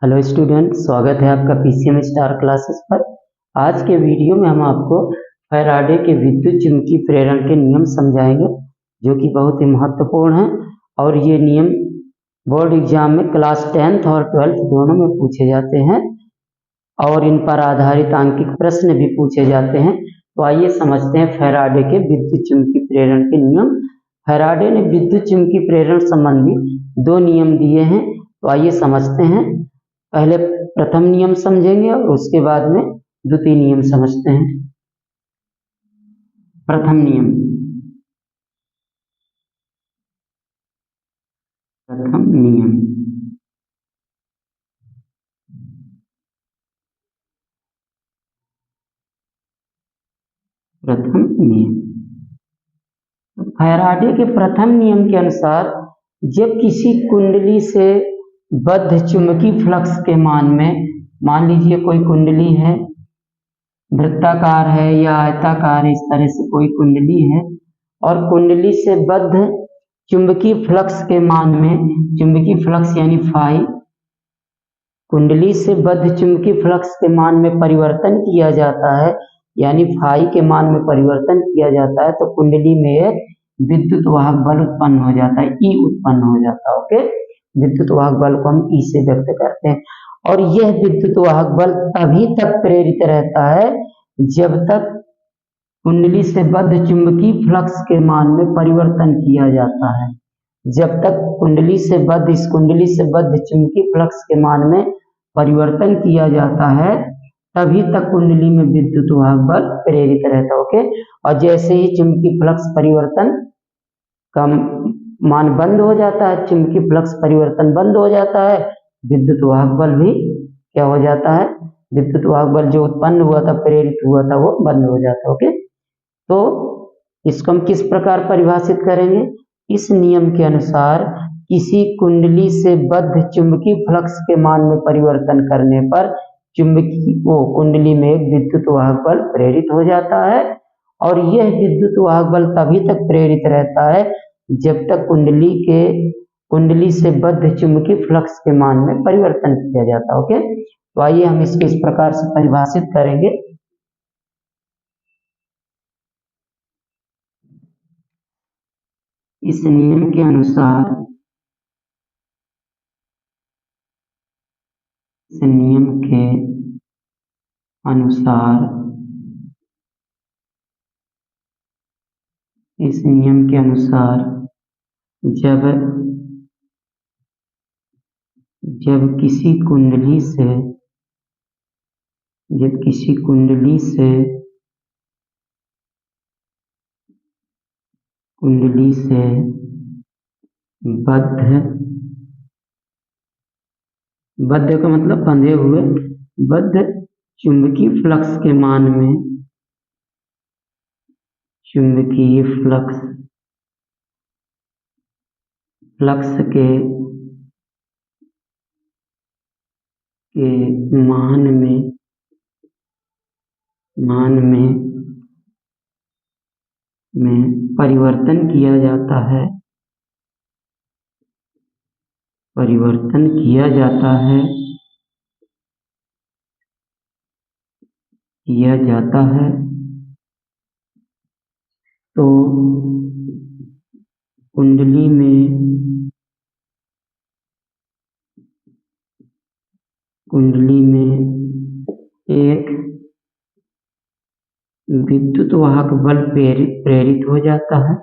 Hello student, स्वागत है आपका पीसीएम स्टार क्लासेस पर। आज के वीडियो में हम आपको फैराडे के विद्युत चुंबकीय प्रेरण के नियम समझाएंगे, जो कि बहुत ही महत्वपूर्ण है। और ये नियम बोर्ड एग्जाम में क्लास 10th और 12th दोनों में पूछे जाते हैं और इन पर आधारित आंकिक प्रश्न भी पूछे जाते हैं। तो आइए समझते हैं फैराडे के विद्युत चुंबकीय प्रेरण के नियम। फैराडे ने विद्युत चुंबकीय प्रेरण संबंधी दो नियम दिए हैं, तो आइए समझते हैं। पहले प्रथम नियम समझेंगे और उसके बाद में द्वितीय नियम समझते हैं। प्रथम नियम प्रथम नियम प्रथम नियम फैराडे के प्रथम नियम के अनुसार जब किसी कुंडली से बद्ध चुंबकीय फ्लक्स के मान में, मान लीजिए कोई कुंडली है, वृत्ताकार है या आयताकार, इस तरह से कोई कुंडली है और कुंडली से बद्ध चुंबकीय फ्लक्स के मान में, चुंबकीय फ्लक्स यानी फाई, कुंडली से बद्ध चुंबकीय फ्लक्स के मान में परिवर्तन किया जाता है, यानी फाई के मान में परिवर्तन किया जाता है, तो कुंडली में एक विद्युत वाहक बल उत्पन्न हो जाता है, ई उत्पन्न हो जाता है। ओके, विद्युत वाहक बल को हम ई से व्यक्त करते हैं। और यह विद्युत वाहक बल तभी तक प्रेरित रहता है जब तक कुंडली से बद्ध चुंबकीय फ्लक्स के मान में परिवर्तन किया जाता है। जब तक कुंडली से बद्ध, इस कुंडली से बद्ध चुंबकीय फ्लक्स के मान में परिवर्तन किया जाता है, तभी तक कुंडली में विद्युत वाहक बल प्रेरित रहता है। ओके, और जैसे ही चुंबकीय फ्लक्स परिवर्तन का मान बंद हो जाता है, चुंबकीय फ्लक्स परिवर्तन बंद हो जाता है, विद्युत वाहक बल भी क्या हो जाता है, विद्युत वाहक बल जो उत्पन्न हुआ था, प्रेरित हुआ था, वो बंद हो जाता है। ओके, तो इसको हम किस प्रकार परिभाषित करेंगे? इस नियम के अनुसार किसी कुंडली से बद्ध चुंबकीय फ्लक्स के मान में परिवर्तन करने पर चुंबकीय कुंडली में एक विद्युत वाहक बल प्रेरित हो जाता है, और यह विद्युत वाहक बल तभी तक प्रेरित रहता है जब तक कुंडली से बद्ध चुंबकीय फ्लक्स के मान में परिवर्तन किया जाता है। ओके, तो आइए हम इसको इस प्रकार से परिभाषित करेंगे। इस नियम के अनुसार इस नियम के अनुसार जब किसी कुंडली से बद्ध का मतलब बंधे हुए, बद्ध चुंबकीय फ्लक्स के मान में, चुंबकीय फ्लक्स के मान में परिवर्तन किया जाता है, तो कुंडली में एक विद्युत वाहक बल प्रेरित हो जाता है,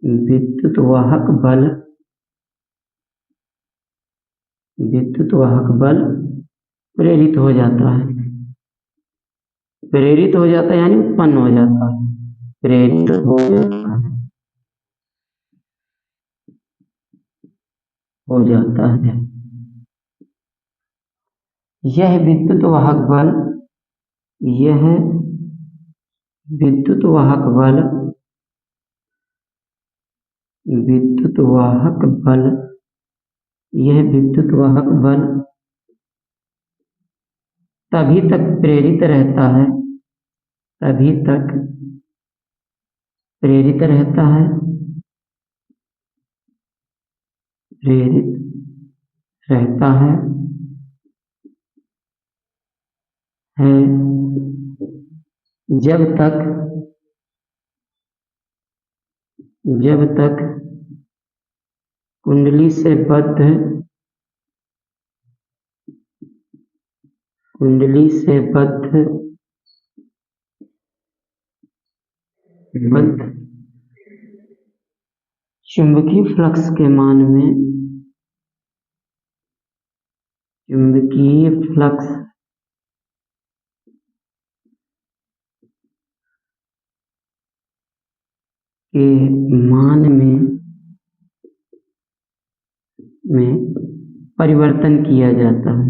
विद्युत वाहक बल प्रेरित हो जाता है, यानी उत्पन्न हो जाता है, प्रेरित हो जाता है। यह विद्युत वाहक बल यह विद्युत वाहक बल तभी तक प्रेरित रहता है है जब तक कुंडली से बद्ध चुंबकीय फ्लक्स के मान में परिवर्तन किया जाता है।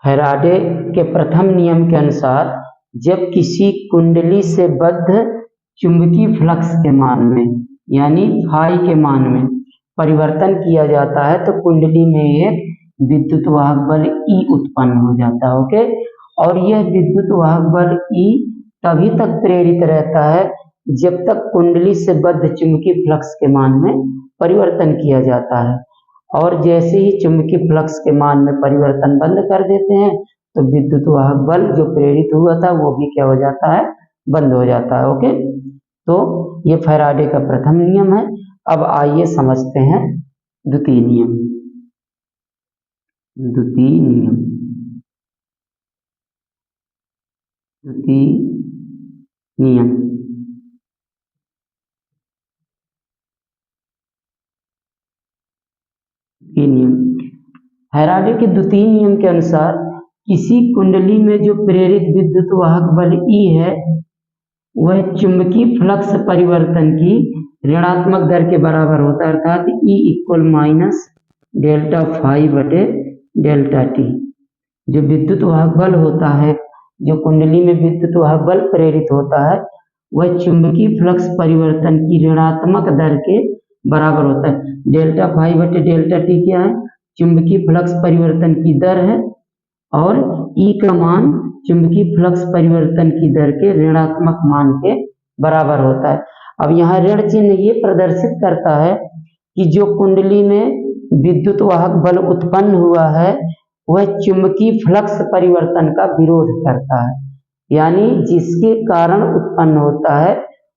फैराडे के प्रथम नियम के अनुसार जब किसी कुंडली से बद्ध चुंबकीय फ्लक्स के मान में यानी फाई के मान में परिवर्तन किया जाता है तो कुंडली में एक विद्युत वाहक बल E उत्पन्न हो जाता है। ओके, और यह विद्युत वाहक बल E तभी तक प्रेरित रहता है जब तक कुंडली से बद्ध चुंबकीय फ्लक्स के मान में परिवर्तन किया जाता है, और जैसे ही चुंबकीय फ्लक्स के मान में परिवर्तन बंद कर देते हैं तो विद्युत वाहक बल जो प्रेरित हुआ था वो भी क्या हो जाता है, बंद हो जाता है। ओके, तो ये फैराडे का प्रथम नियम है। अब आइए समझते हैं द्वितीय नियम। फैराडे के द्वितीय नियम के अनुसार किसी कुंडली में जो प्रेरित विद्युत वाहक बल E है वह चुंबकीय फ्लक्स परिवर्तन की ऋणात्मक दर के बराबर होता है, अर्थात E equal minus delta phi बटे डेल्टा टी। जो विद्युत वाहक बल होता है, जो कुंडली में विद्युत वाहक बल प्रेरित होता है, वह चुंबकीय फ्लक्स परिवर्तन की ऋणात्मक दर के बराबर होता है। डेल्टा फाई बटे डेल्टा टी क्या है, चुंबकीय फ्लक्स परिवर्तन की दर है, और E का मान चुंबकीय फ्लक्स परिवर्तन की दर के ऋणात्मक मान के बराबर होता है। अब यहाँ ऋण चिन्ह ये प्रदर्शित करता है कि जो कुंडली में विद्युत वाहक बल उत्पन्न हुआ है वह चुंबकीय फ्लक्स परिवर्तन का विरोध करता है, यानी जिसके कारण उत्पन्न होता है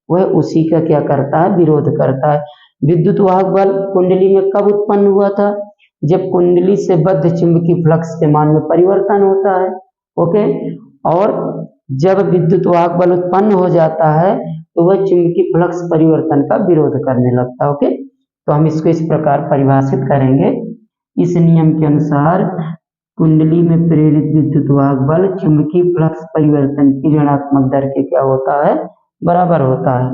वह उसी का क्या करता है, विरोध करता है। विद्युत वाहक बल कुंडली में कब उत्पन्न हुआ था, जब कुंडली से बद्ध चुंबकीय फ्लक्स के मान में परिवर्तन होता है। ओके, और जब विद्युत वाहक बल उत्पन्न हो जाता है तो वह चुंबकीय फ्लक्स परिवर्तन का विरोध करने लगता है। ओके, तो हम इसको इस प्रकार परिभाषित करेंगे। इस नियम के अनुसार कुंडली में प्रेरित विद्युत वाहक बल चुंबकीय फ्लक्स परिवर्तन की ऋणात्मक दर के क्या होता है, बराबर होता है।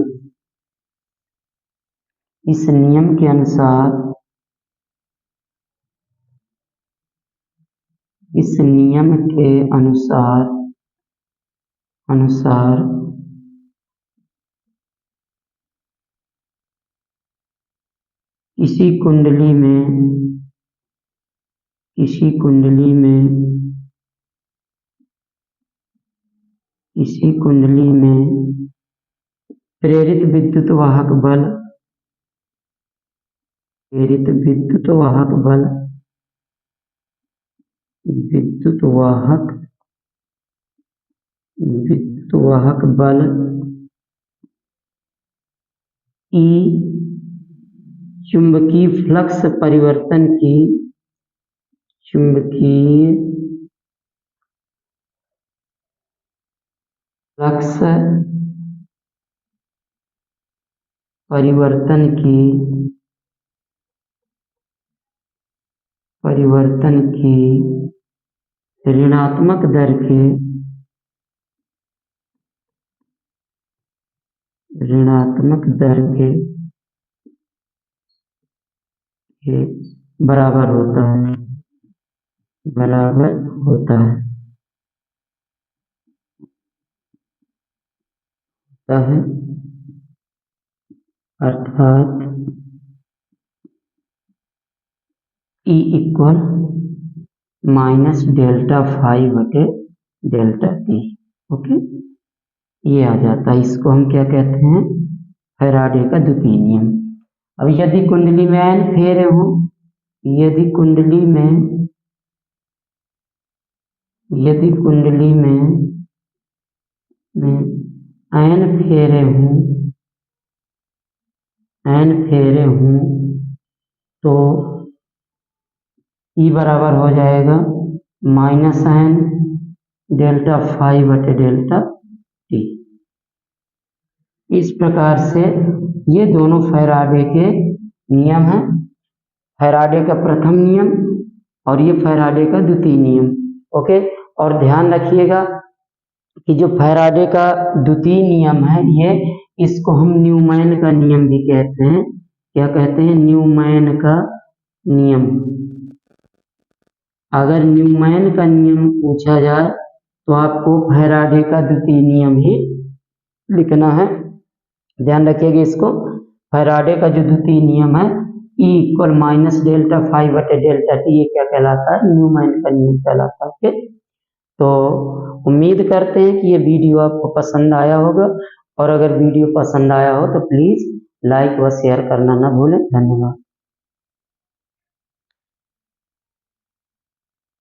इस नियम के अनुसार किसी कुंडली में प्रेरित विद्युत वाहक बल E चुंबकीय फ्लक्स परिवर्तन की ऋणात्मक दर के बराबर होता है, अर्थात E equal minus delta phi बटे डेल्टा टी। ओके, ये आ जाता है। इसको हम क्या कहते हैं, फैराडे का द्वितीय नियम। अब यदि कुंडली में n फेरे हों, यदि कुंडली में n फेरे हों तो E बराबर हो जाएगा -n डेल्टा फाई बटे डेल्टा टी। इस प्रकार से ये दोनों फैराडे के नियम हैं, फैराडे का प्रथम नियम और ये फैराडे का द्वितीय नियम। ओके, और ध्यान रखिएगा कि जो फैराडे का द्वितीय नियम है, ये इसको हम न्यूमैन का नियम भी कहते हैं। क्या कहते हैं, न्यूमैन का नियम। अगर न्यूमैन का नियम पूछा जाए तो आपको फैराडे का द्वितीय नियम ही लिखना है। ध्यान रखिएगा इसको, फैराडे का जो द्वितीय नियम है E equal minus delta phi बटे डेल्टा टी, ये क्या कहलाता है, न्यूमैन का नियम कहलाता है। ओके, तो उम्मीद करते हैं कि ये वीडियो आपको पसंद आया होगा, और अगर वीडियो पसंद आया हो तो प्लीज़ लाइक व शेयर करना ना भूलें। धन्यवाद।